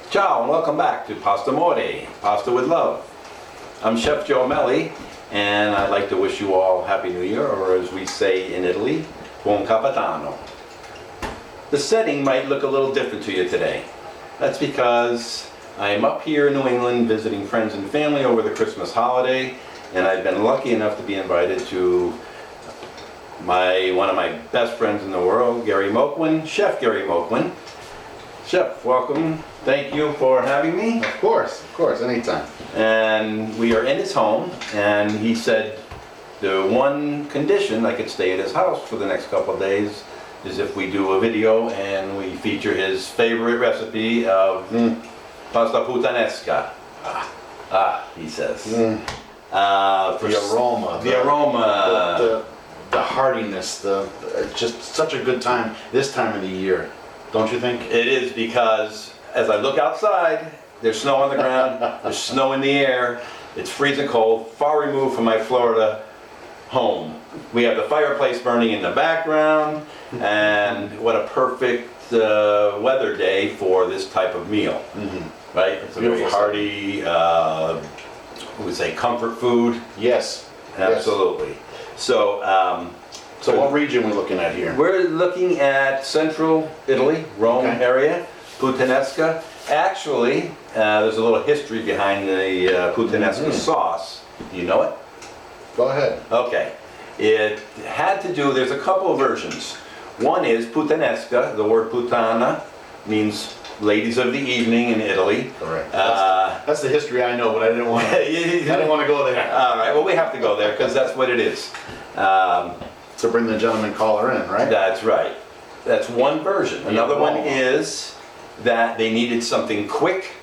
Ciao and welcome back to Pastamore, Pasta with Love. I'm Chef Joe Mele, and I'd like to wish you all Happy New Year, or as we say in Italy, Buon Capitano. The setting might look a little different to you today. That's because I am up here in New England visiting friends and family over the Christmas holiday, and I've been lucky enough to be invited to one of my best friends in the world, Gary Moquin, Chef Gary Moquin. Chef, welcome. Thank you for having me. Of course, anytime. And we are in his home, and he said the one condition I could stay at his house for the next couple of days is if we do a video and we feature his favorite recipe of Pasta Puttanesca. He says. The aroma. The aroma. The heartiness, just such a good time this time of the year, don't you think? It is, because as I look outside, there's snow on the ground, there's snow in the air, it's freezing cold, far removed from my Florida home. We have the fireplace burning in the background, and what a perfect weather day for this type of meal, right? It's a very hearty, we would say comfort food. Yes. Absolutely. So, so what region are we looking at here? We're looking at central Italy, Rome area, Puttanesca. Actually, there's a little history behind the Puttanesca sauce. Do you know it? Go ahead. Okay. It had to do, there's a couple of versions. One is Puttanesca. The word puttana means ladies of the evening in Italy. Correct. That's the history I know, but I didn't want to. I didn't want to go there. All right. Well, we have to go there because that's what it is. To bring the gentleman caller in, right? That's right. That's one version. Another one is that they needed something quick.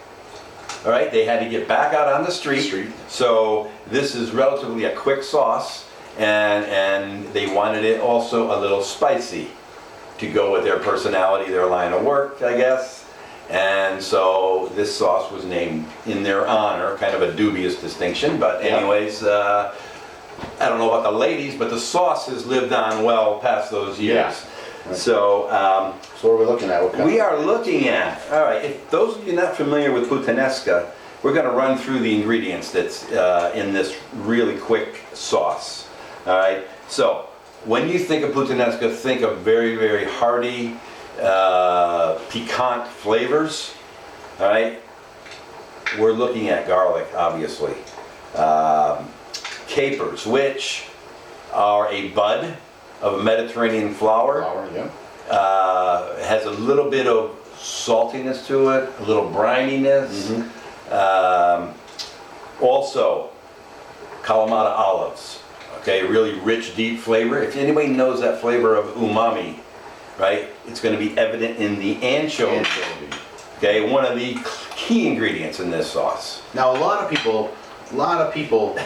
All right. They had to get back out on the street. So this is relatively a quick sauce, and they wanted it also a little spicy to go with their personality, their line of work, I guess. And so this sauce was named in their honor, kind of a dubious distinction, but anyways, I don't know about the ladies, but the sauce has lived on well past those years. Yeah. Right. So, so what are we looking at? We are looking at, all right, if those of you not familiar with Puttanesca, we're going to run through the ingredients that's in this really quick sauce. All right, so when you think of Puttanesca, think of very, very hearty, piquant flavors. All right, we're looking at garlic, obviously. Capers, which are a bud of a Mediterranean flower. Has a little bit of saltiness to it, a little brininess. Also, Kalamata olives. Okay, really rich, deep flavor. If anybody knows that flavor of umami, right, it's going to be evident in the anchovy. Okay, one of the key ingredients in this sauce. Now, a lot of people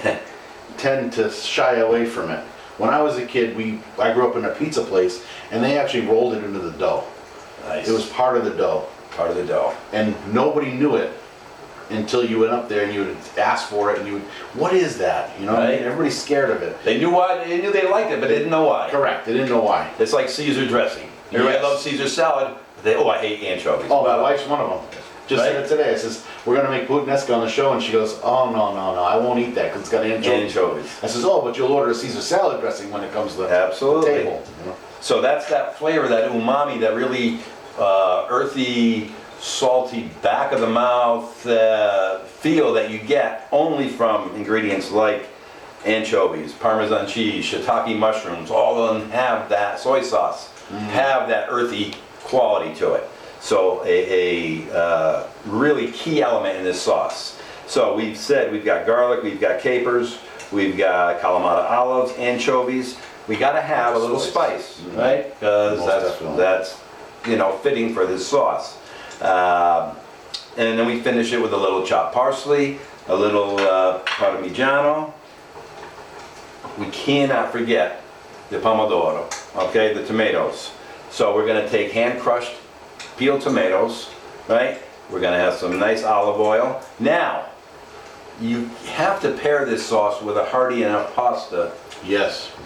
tend to shy away from it. When I was a kid, I grew up in a pizza place, and they actually rolled it into the dough. Nice. It was part of the dough. Part of the dough. And nobody knew it until you went up there and you would ask for it, and you would, what is that? You know, right. Everybody's scared of it. They knew why. They knew they liked it, but they didn't know why. Correct. They didn't know why. It's like Caesar dressing. Everybody loves Caesar salad. But I hate anchovies. Oh, my wife's one of them. Just said it today. It says, we're going to make Puttanesca on the show, and she goes, oh, no, I won't eat that because it's got anchovies. I says, oh, but you'll order a Caesar salad dressing when it comes to the table. You know? So that's that flavor, that umami, that really earthy, salty, back of the mouth feel that you get only from ingredients like anchovies, Parmesan cheese, shiitake mushrooms. All of them have that soy sauce, have that earthy quality to it. So a really key element in this sauce. So we've said we've got garlic, we've got capers, we've got Kalamata olives, anchovies. We got to have a little spice, right? Because that's fitting for this sauce. And then we finish it with a little chopped parsley, a little parmigiano. We cannot forget the pomodoro, okay, the tomatoes. So we're going to take hand-crushed peeled tomatoes, right? We're going to have some nice olive oil. Now, you have to pair this sauce with a hearty enough pasta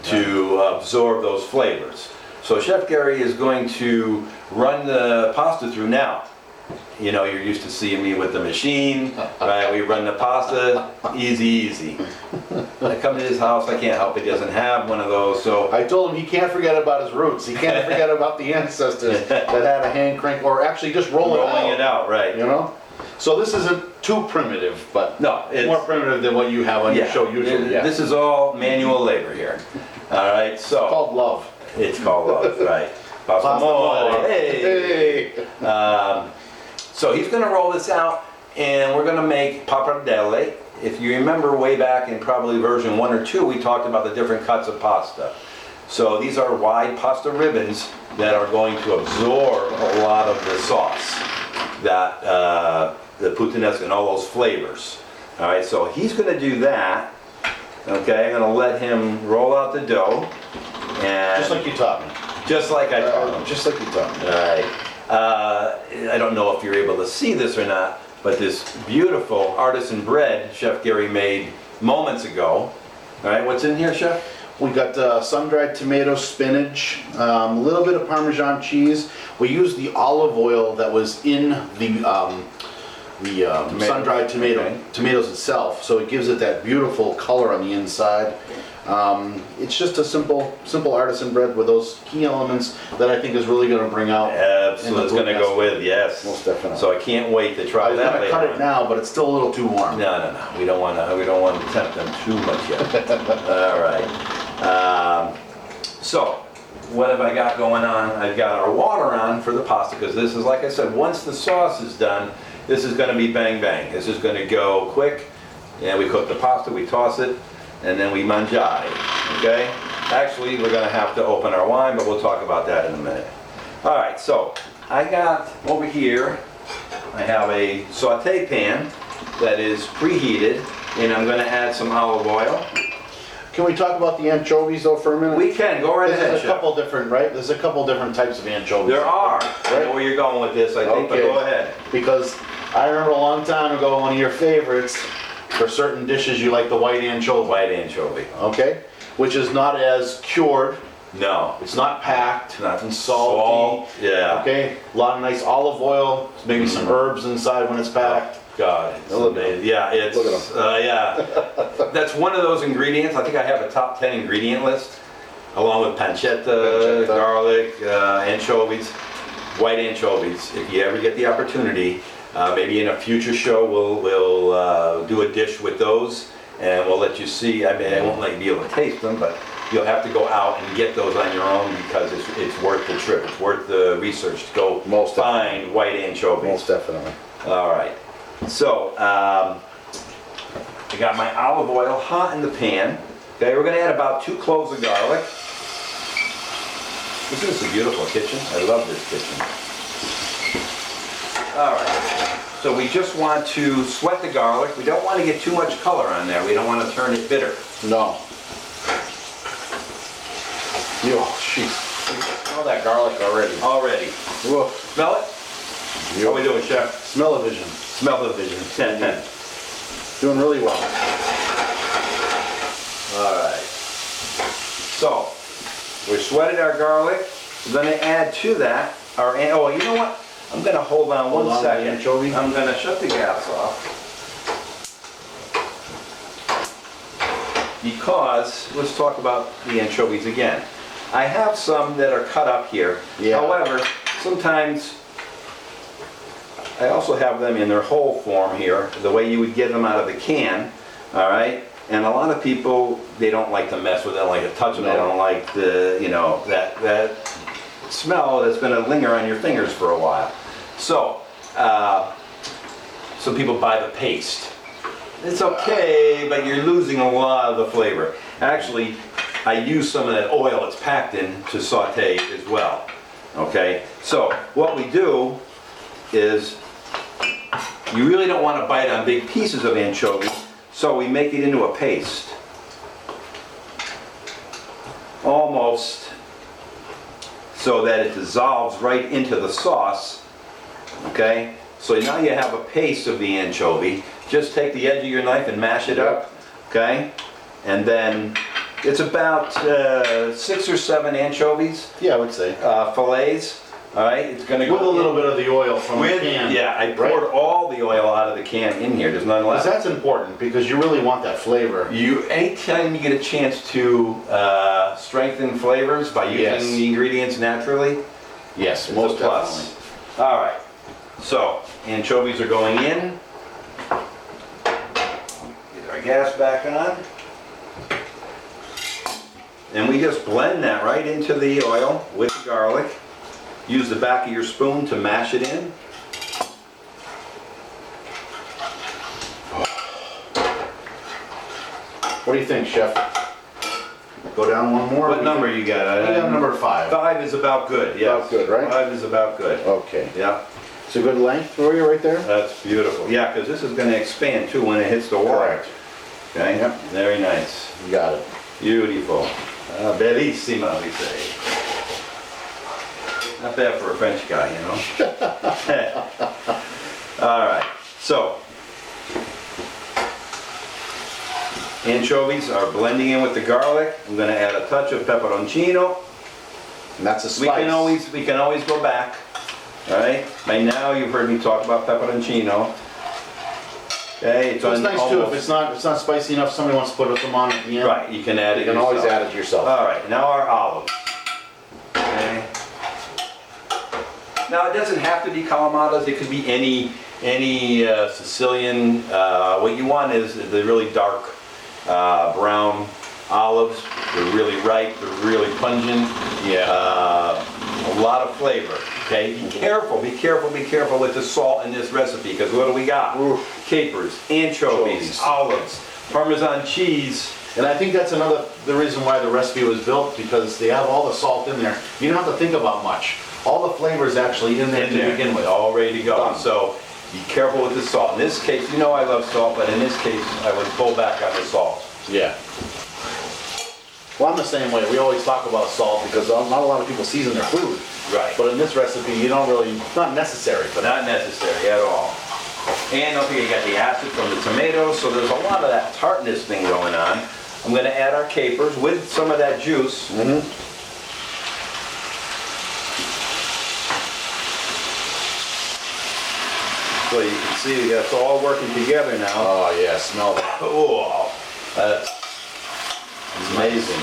to absorb those flavors. So Chef Gary is going to run the pasta through. Now, You know, you're used to seeing me with the machine, right? We run the pasta, easy, easy. I come to his house, I can't help it, he doesn't have one of those, so. I told him he can't forget about his roots. He can't forget about the ancestors that had a hand crank, or actually just rolling it out, right. You know? So this isn't too primitive, but No, it's more primitive than what you have on your show usually. Yeah. This is all manual labor here. All right, so. Called love. It's called love, right. Pastamore, hey. So he's gonna roll this out, and we're gonna make pappardelle. If you remember way back in probably version 1 or 2, we talked about the different cuts of pasta. So these are wide pasta ribbons that are going to absorb a lot of the sauce, that the puttanesca and all those flavors. All right, so he's gonna do that. Okay, I'm gonna let him roll out the dough. And Just like you taught me. just like I taught him. Just like you taught me. All right. I don't know if you're able to see this or not, but this beautiful artisan bread Chef Gary made moments ago. All right, what's in here, Chef? We got sun-dried tomato, spinach, a little bit of Parmesan cheese. We used the olive oil that was in the sun-dried tomatoes itself, so it gives it that beautiful color on the inside. It's just a simple artisan bread with those key elements that I think is really going to bring out. Absolutely, it's going to go with, yes. Most definitely. So I can't wait to try I was that going to later cut it on. now, but it's still a little too warm. No. We don't want to tempt them too much yet. All right. So what have I got going on? I've got our water on for the pasta, because this is, like I said, once the sauce is done, this is going to be bang bang. This is going to go quick. And we cook the pasta, we toss it, and then we mangiare. Okay? Actually, we're going to have to open our wine, but we'll talk about that in a minute. All right. So I got over here, I have a saute pan that is preheated, and I'm going to add some olive oil. Can we talk about the anchovies though for a minute? We can, go right ahead, There's a Chef. couple different, right? There's a couple different types of anchovies. There are. I know where you're going with this, I think, but go ahead. Because I remember a long time ago, one of your favorites, for certain dishes, you like the white anchovy. White anchovy. Okay? Which is not as cured. No. It's not packed. Not and salt. salty. Yeah. Okay? A lot of nice olive oil, maybe some herbs inside when it's packed. God, it's Look at amazing. Yeah, it's, Look at yeah. That's one of those ingredients. I think I have a top 10 ingredient list, along with pancetta, garlic, anchovies, white anchovies. If you ever get the opportunity, maybe in a future show we'll do a dish with those, and we'll let you see. I mean, I won't let you be able to taste them, but you'll have to go out and get those on your own, because it's worth the trip. It's worth the research to go find white anchovies. Most definitely. All right. So, I got my olive oil hot in the pan. Okay, we're going to add about 2 cloves of garlic. Isn't this a beautiful kitchen? I love this kitchen. All right. So we just want to sweat the garlic. We don't want to get too much color on there. We don't want to turn it bitter. No. Oh, jeez. Smell that garlic already. Already. Whoa. Smell it? How we doing, Chef? Smell-o-vision. Smell-o-vision. Doing really well. All right. So, we sweated our garlic. We're going to add to that our, oh, you know what? I'm going to hold on one second. Anchovy. I'm going to shut the gas off. Because, let's talk about the anchovies again. I have some that are cut up here. Yeah. However, sometimes I also have them in their whole form here, the way you would get them out of the can, all right? And a lot of people, they don't like to mess with it, they don't like to touch them, they don't like the, you know, that smell that's gonna linger on your fingers for a while. So, some people buy the paste. It's okay, but you're losing a lot of the flavor. Actually, I use some of that oil it's packed in to saute as well, okay? So, what we do is, you really don't want to bite on big pieces of anchovy, so we make it into a paste. Almost so that it dissolves right into the sauce, okay? So now you have a paste of the anchovy. Just take the edge of your knife and mash it up, okay? And then it's about 6 or 7 anchovies. Yeah, I would say. Fillets, All right, it's gonna go With a little bit of the oil from the with, can. yeah, I poured all the oil out of the can in here. There's none Because left. that's important, because you really want that flavor. Anytime you get a chance to strengthen flavors by using Yes. the ingredients naturally, Yes, it's most a plus. definitely. All right, so anchovies are going in. Get our gas back on. And we just blend that right into the oil with the garlic. Use the back of your spoon to mash it in. What do you think, Chef? Go down one more? What number you got? I got number 5. 5 is about good, yes. About good, right? 5 is about good. Okay. Yeah, It's a good length for you right there? that's beautiful. Yeah, because this is going to expand too when it hits the water. Correct. Okay, Yep. very nice. You got it. Beautiful. Bellissima, we say. Not bad for a French guy, you know? All right, so. Anchovies are blending in with the garlic. I'm gonna add a touch of pepperoncino. And that's a spice. We can always go back, all right? By now, you've heard me talk about pepperoncino. Okay, So it's nice too, if it's not spicy enough, somebody wants to put them on at the end. Right, you can add it You can yourself. always add it yourself. All right, now our olives. Okay. Now, it doesn't have to be Kalamatas, it could be any Sicilian. What you want is the really dark brown olives. They're really ripe, they're really pungent. Yeah. A lot of flavor. Okay, be careful with the salt in this recipe, because what do we got? Oof. Capers, anchovies, Anchovies. olives, Parmesan cheese. And I think that's the reason why the recipe was built, because they have all the salt in there. You don't have to think about much. All the flavor is actually in there to begin with. all ready to go. Done. So be careful with the salt. In this case, you know I love salt, but in this case, I would pull back on the salt. Yeah. Well, I'm the same way. We always talk about salt because not a lot of people season their food. Right. But in this recipe, you don't really, it's not necessary for that. Not necessary at all. And don't forget, you got the acid from the tomatoes, so there's a lot of that tartness thing going on. I'm going to add our capers with some of that juice. So you can see that's all working together now. Oh yeah, smell that. Oh, that's amazing.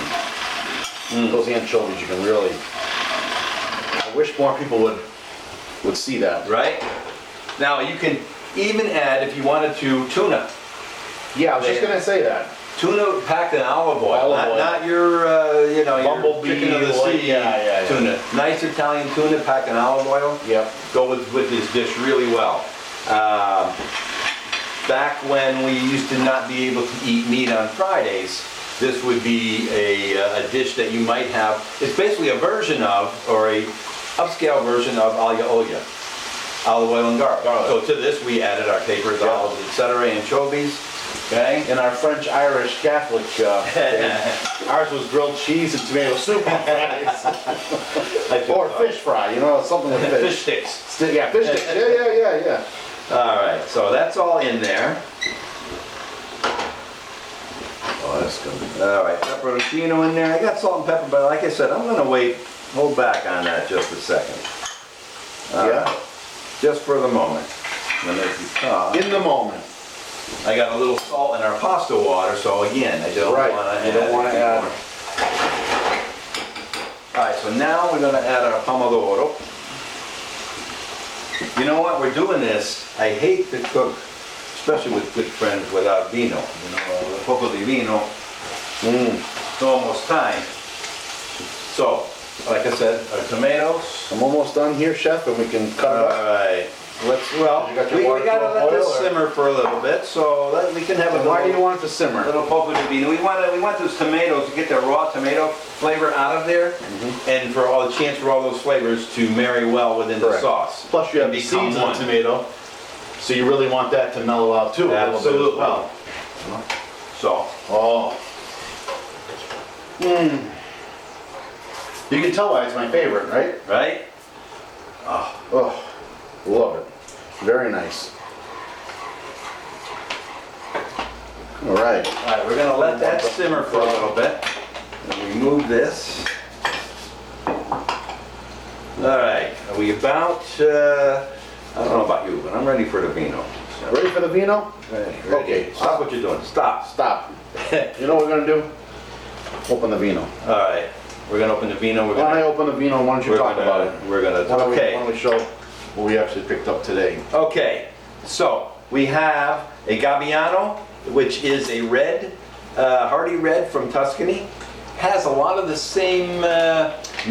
Those anchovies, you can really, I wish more people would see that. Right? Now you can even add, if you wanted to, tuna. Yeah, I was just gonna say that. Tuna packed in olive oil, Olive oil. not your, your Bumblebee, chicken of the like- sea yeah. tuna. Nice Italian tuna packed in olive oil. Yep. Go with this dish really well. Back when we used to not be able to eat meat on Fridays, this would be a dish that you might have. It's basically a version of, or a upscale version of aglio olio, olive oil and garlic. So to this we added our capers, olives, etc., anchovies. Okay. In our French-Irish Catholic thing, ours was grilled cheese and tomato soup on Fridays. Or fish fry, something with Fish fish. sticks. Yeah, fish sticks. Yeah. All right, so that's all in there. Oh, that's good. All right, pepperoncino in there. I got salt and pepper, but like I said, I'm gonna hold back on that just a second. Yeah. Just for the moment. And as you saw, In the moment. I got a little salt in our pasta water, so again, I don't Right, want to add. you don't want to add. All right, so now we're gonna add our pomodoro. You know what? We're doing this. I hate to cook, especially with good friends, without vino. A poco di vino. It's almost time. So, like I said, our tomatoes. I'm almost done here, Chef, and we can cut All it up. right. You got your We water gotta let this boil, or- simmer for a little bit, so that we can have a And why do you little, want it to simmer? little poco di vino. We want those tomatoes to get the raw tomato flavor out of there, and for all the chance for all those flavors to marry well within the Correct. sauce. Plus you have And the become seeds of one. the tomato, so you really want that to mellow out too a little bit as Absolutely. well. So, Oh. You can tell why it's my favorite, right? right? Oh, love it. Very nice. All right. All right, we're gonna let that simmer for a little bit. And remove this. All right, Are we about, I don't know about you, but I'm ready for the vino. So, Ready for the vino? ready. Okay. Stop what you're doing. Stop. Stop. You know what we're gonna do? Open the vino. All right. We're gonna open the vino. We're Why don't I gonna, open the vino, why don't you we're talk gonna, about it? we're gonna, Why don't okay. we show what we actually picked up today? Okay, so we have a Gabbiano, which is a red, hearty red from Tuscany. Has a lot of the same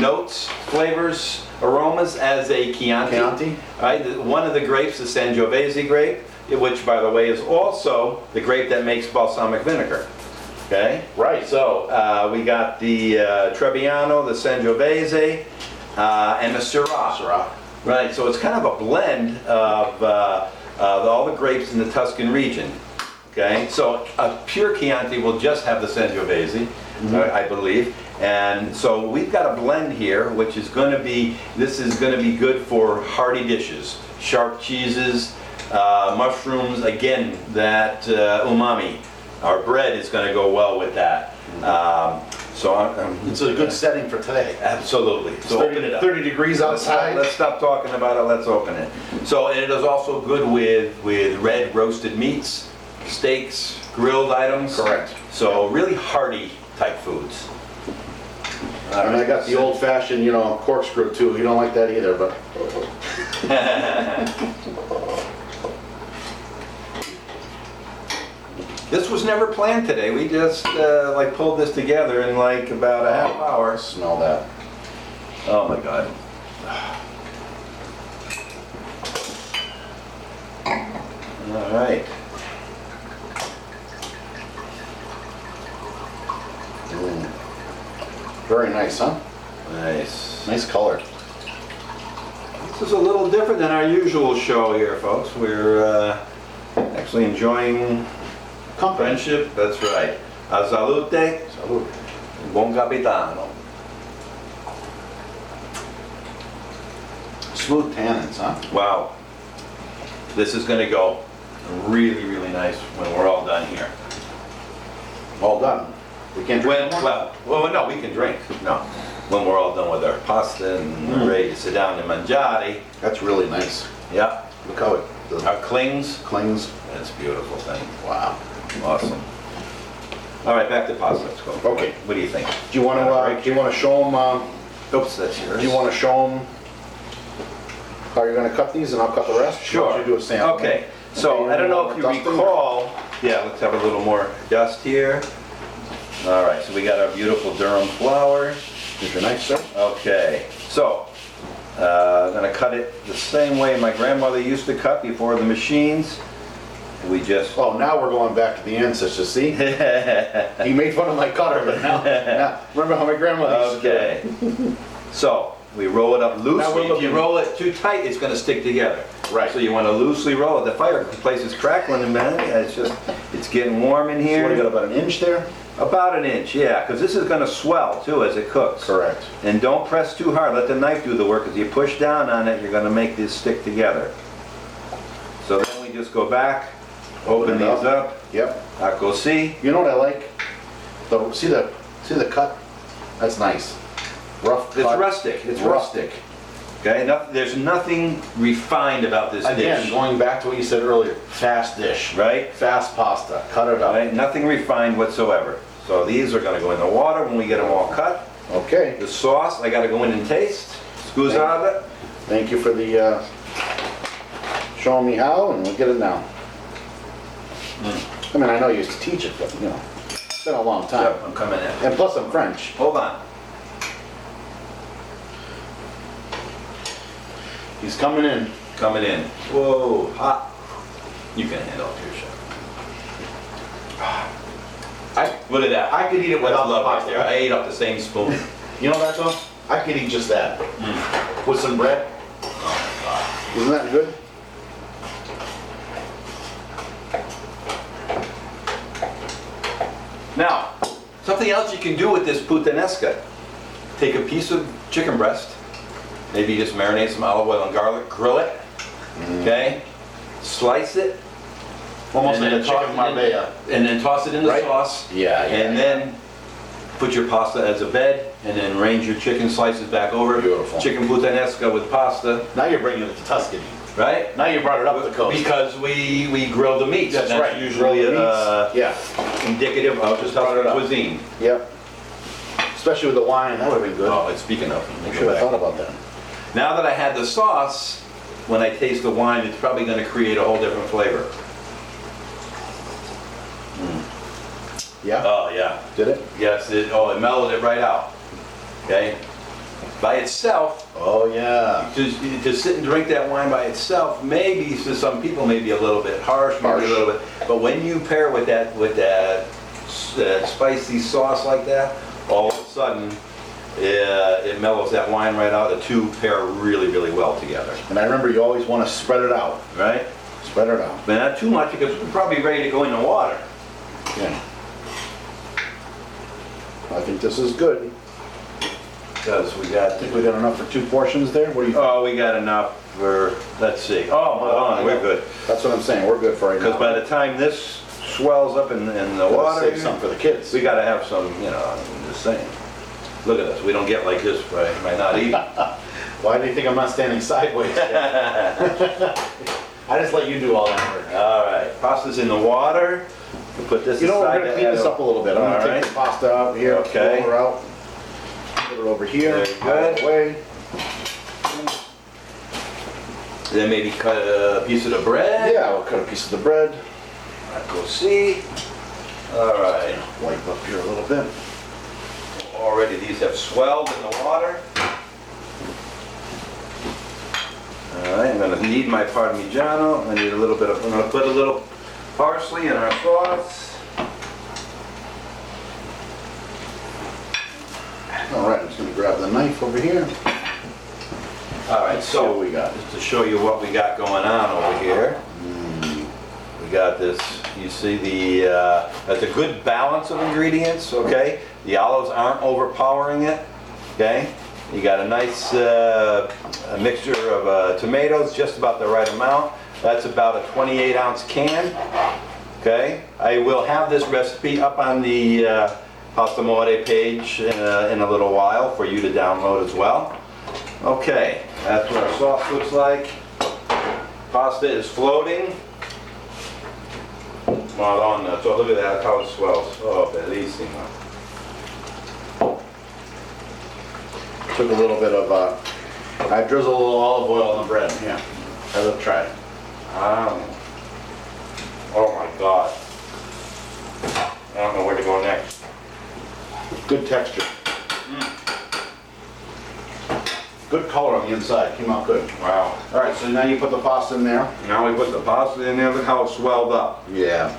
notes, flavors, aromas as a Chianti. Chianti? Right? One of the grapes is Sangiovese grape, which, by the way, is also the grape that makes balsamic vinegar. Okay? Right. So we got the Trebbiano, the Sangiovese, and the Syrah. Syrah. Right, so it's kind of a blend of all the grapes in the Tuscan region. Okay, so a pure Chianti will just have the Sangiovese, I believe. And so we've got a blend here, which is going to be, this is going to be good for hearty dishes, sharp cheeses, mushrooms, again, that umami. Our bread is going to go well with that. It's a good setting for today. Absolutely. It's So open it up. 30 degrees outside. Let's stop talking about it, let's open it. So, and it is also good with red roasted meats, steaks, grilled items. Correct. So really hearty type foods. And I got the old fashioned, you know, corkscrew too. You don't like that either, but. This was never planned today. We just like pulled this together in like about a half hour. Smell that. Oh my God. All right. Very nice, huh? Nice. Nice color. This is a little different than our usual show here, folks. We're actually enjoying Company. friendship. That's right. A salute. Salud. Buon capitano. Smooth tannins, huh? Wow. This is going to go really, really nice when we're all done here. All done. We can't drink more? Well, no, we can drink. No. When we're all done with our pasta and ready to sit down and mangiare. That's really nice. Yeah. Look how it Our clings. clings. That's a beautiful thing. Wow. Awesome. All right, back to pasta. Let's go. Okay. What do you think? Do you want to show them? Oops, that's yours. Do you want to show them how you're going to cut these, and I'll cut the rest? Sure. Why don't you do a sample? Okay. So I don't know if you Dustin? recall. Yeah, let's have a little more dust here. All right. So we got our beautiful Durham flour. Is your knife, sir? Okay. So I'm gonna cut it the same way my grandmother used to cut before the machines. We just. Oh, now we're going back to the ancestors. See, he made fun of my cutter, but now remember how my grandmother used to do it. Okay. So we roll it up Now we're loosely. If you looking- roll it too tight, it's gonna stick together. Right. So you want to loosely roll it. The fireplace is crackling, and man, it's getting warm in So here. what, you got about an inch there? About an inch, yeah, because this is going to swell too as it cooks. Correct. And don't press too hard. Let the knife do the work. As you push down on it, you're going to make this stick together. So then we just go back, open Open it these up. Yep. Così. You know what I like? See the cut? That's nice. Rough cut. It's rustic. It's rustic. Okay. There's nothing refined about this Again, dish. going back to what you said earlier, fast dish. Right? Fast pasta. Cut it up. Right? Nothing refined whatsoever. So these are going to go in the water when we get them all cut. Okay. The sauce, I got to go in and taste. Scusate. Thank you for the showing me how, and we'll get it now. I mean, I know you used to teach it, but you know, it's been a long time. Yep, I'm coming in. And plus, I'm French. Hold on. He's coming in. Coming in. Whoa, hot. You can handle it, your chef. Look at that. I could eat it without That's love the right pasta. there. I ate up the same spoon. You know that though? I could eat just that. With some bread. Isn't that good? Now, something else you can do with this puttanesca. Take a piece of chicken breast, maybe just marinate some olive oil and garlic, grill it, okay? Slice it. Almost like and a then chicken marbella. and then toss it in the Right? sauce. Yeah, yeah. And then put your pasta as a bed, and then arrange your chicken slices back over. Beautiful. Chicken puttanesca with pasta, Now you're bringing it to Tuscany. right? Now you brought it up the coast. Because we grill the meats. That's and right. Usually Grill the meats. Yeah. indicative of Just the brought it Tuscan up. cuisine. Yep. Especially with the wine, that would have been good. Oh, speaking of, I should have thought about that. now that I had the sauce, when I taste the wine, it's probably going to create a whole different flavor. Yeah? Oh yeah. Did it? Yes, it mellowed it right out. Okay? By itself, Oh, yeah. to sit and drink that wine by itself, maybe to some people, maybe a little bit harsh, maybe a little bit. But when you pair with that spicy sauce like that, all of a sudden, it mellows that wine right out. The two pair really, really well together. And I remember you always want to spread it out. Right? Spread it out. But not too much because we're probably ready to go in the water. Yeah. I think this is good. Because we I got, think we got enough for 2 portions there. What do you think? oh, we got enough for, let's see. Oh, hold on, we're good. That's what I'm saying. We're good for right now. Because by the time this swells up in the Gotta water, save some for the kids. we gotta have some, I'm just saying. Look at us, we don't get like this by not eating. Why do you think I'm not standing sideways? I just let you do all that work. All right, pasta's in the water. We'll put this You know, we're aside. gonna clean this up a little bit. I'm All gonna right. take the pasta out here, Okay. roll her out, put it over here, Very out of good. the way. Then maybe cut a piece of the bread. Yeah, we'll cut a piece of the bread. Go see. All right, Wipe up here a little bit. already these have swelled in the water. All right, I'm gonna need my Parmigiano. I need a little bit of, I'm gonna put a little parsley in our sauce. All right, I'm just gonna grab the knife over here. All right, See what so we got. just to show you what we got going on over here. We got this, you see that's a good balance of ingredients, okay? The olives aren't overpowering it, okay? You got a nice a mixture of tomatoes, just about the right amount. That's about a 28-ounce can, okay? I will have this recipe up on the Pastamore page in a little while for you to download as well. Okay, that's what our sauce looks like. Pasta is floating. Madonna, so look at that, how it swells. Oh, bellissimo. Took a little bit of, I drizzled a little olive oil on the bread. Yeah, have a try. Oh my God. I don't know where to go next. Good texture. Good color on the inside, came out good. Wow. All right, so now you put the pasta in there. Now we put the pasta in there, look how it swelled up. Yeah.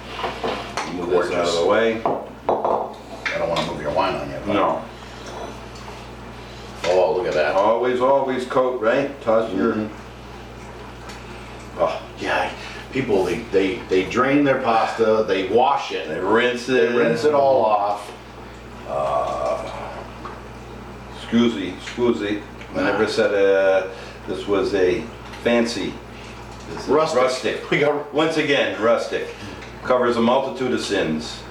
Move this out of the way. I don't want to move your wine on you. but- No. Oh, look at that. Always coat, right? Toss your... Oh, yeah. People, they drain their pasta, they wash it, They rinse they it. rinse it all off. Scusi. I never said this was a fancy. This is Rustic. We got Once again, rustic. Covers a multitude of sins.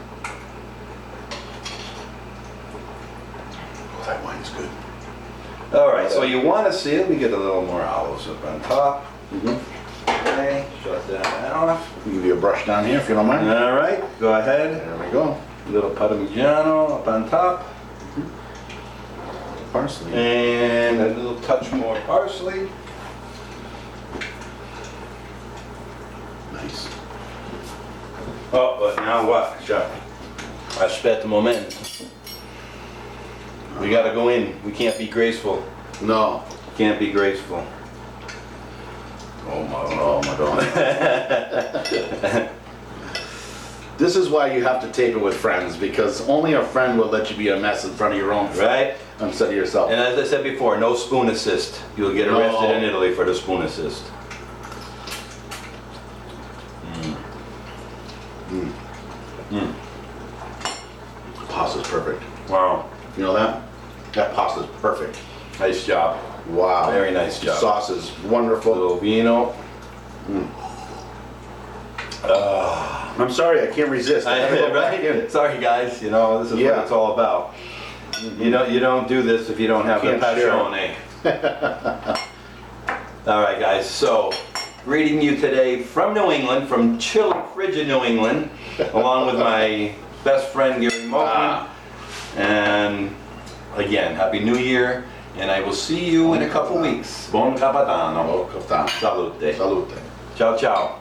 Oh, that wine's good. All right, so you want to see it. We get a little more olives up on top. Okay, shut that off. I'll give you a brush down here if you don't mind. All right, go ahead. There we go. A little Parmigiano up on top. Parsley. And a little touch more parsley. Nice. Oh, but now what, Chef? Aspetta un momento. We gotta go in. We can't be graceful. No. Can't be graceful. Oh my God. This is why you have to tape it with friends, because only a friend will let you be a mess in front of your own friend. Right? Instead of yourself. And as I said before, no spoon assist. You'll get arrested in Italy for the spoon assist. Pasta's perfect. Wow. You know that? That pasta's perfect. Nice job. Wow. Very nice The job. sauce is wonderful. Little vino. I'm sorry, I can't resist. I gotta go back in. Sorry guys, this is Yeah. what it's all about. You don't do this if you don't have the Can't share. passione. All right, guys. So, greeting you today from New England, from chilly, frigid New England, along with my best friend Gary Moquin. And again, Happy New Year, and I will see you in a couple weeks. Buon Capodanno. Oh, Capitano. Salute. Salute. Ciao, ciao.